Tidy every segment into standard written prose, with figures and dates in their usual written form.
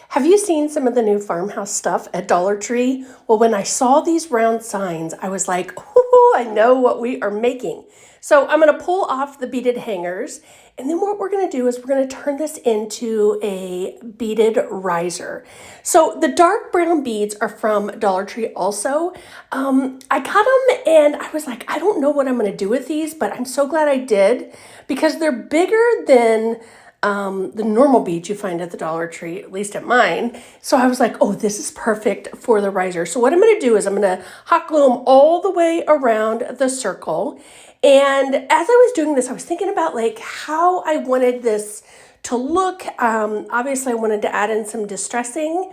Have you seen some of the new Farmhouse stuff at Dollar Tree? Well, when I saw these round signs, I was like, ooh, I know what we are making. So I'm going to pull off the beaded hangers. And then what we're going to do is we're going to turn this into a beaded riser. So the dark brown beads are from Dollar Tree also. I got them and I was like, I don't know what I'm going to do with these, but I'm so glad I did because they're bigger than the normal beads you find at the Dollar Tree, at least at mine. So I was like, oh, this is perfect for the riser. So what I'm going to do is I'm going to hot glue them all the way around the circle. And as I was doing this, I was thinking about like how I wanted this to look. Obviously, I wanted to add in some distressing.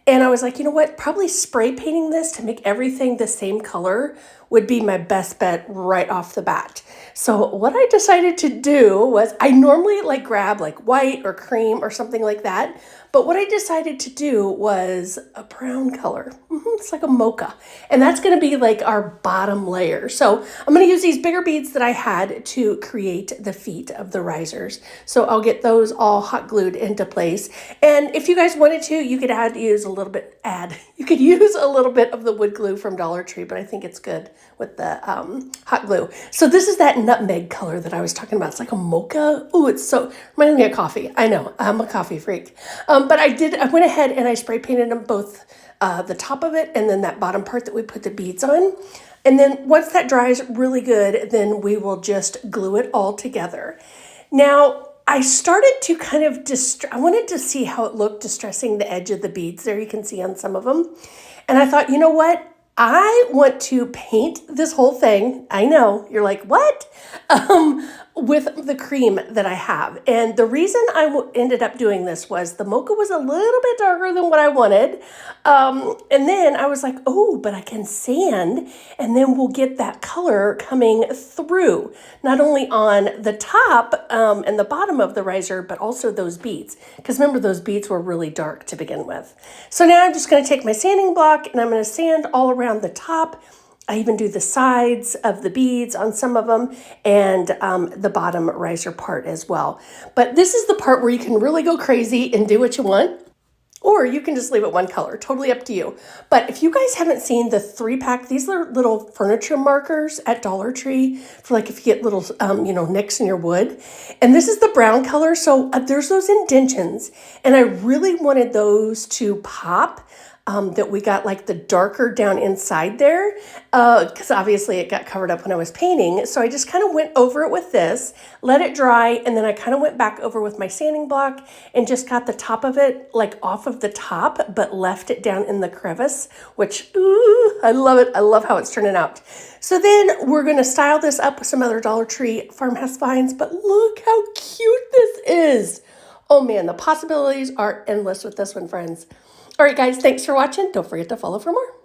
And I was like, you know what? Probably spray painting this to make everything the same color would be my best bet right off the bat. So what I decided to do was I normally like grab like white or cream or something like that. But what I decided to do was a brown color. It's like a mocha. And that's going to be like our bottom layer. So I'm going to use these bigger beads that I had to create the feet of the risers. So I'll get those all hot glued into place. And if you guys wanted to, you could use a little bit of the wood glue from Dollar Tree, but I think it's good with the hot glue. So this is that nutmeg color that I was talking about. It's like a mocha. Ooh, it's so, reminds me of coffee. I know, I'm a coffee freak. But I went ahead and I spray painted them both the top of it and then that bottom part that we put the beads on. And then once that dries really good, then we will just glue it all together. Now, I started to kind of, I wanted to see how it looked distressing the edge of the beads there. You can see on some of them. And I thought, you know what? I want to paint this whole thing. I know, you're like, what? With the cream that I have. And the reason I ended up doing this was the mocha was a little bit darker than what I wanted. And then I was like, oh, but I can sand and then we'll get that color coming through, not only on the top and the bottom of the riser, but also those beads. Because remember, those beads were really dark to begin with. So now I'm just going to take my sanding block and I'm going to sand all around the top. I even do the sides of the beads on some of them and the bottom riser part as well. But this is the part where you can really go crazy and do what you want. Or you can just leave it one color, totally up to you. But if you guys haven't seen the 3-pack, these are little furniture markers at Dollar Tree for like if you get little, nicks in your wood. And this is the brown color. So there's those indentions. And I really wanted those to pop. That we got like the darker down inside there because obviously it got covered up when I was painting. So I just kind of went over it with this, let it dry, and then I kind of went back over with my sanding block and just got the top of it like off of the top, but left it down in the crevice, which, ooh, I love it. I love how it's turning out. So then we're going to style this up with some other Dollar Tree Farmhouse vines, but look how cute this is. Oh man, the possibilities are endless with this one, friends. All right, guys, thanks for watching. Don't forget to follow for more.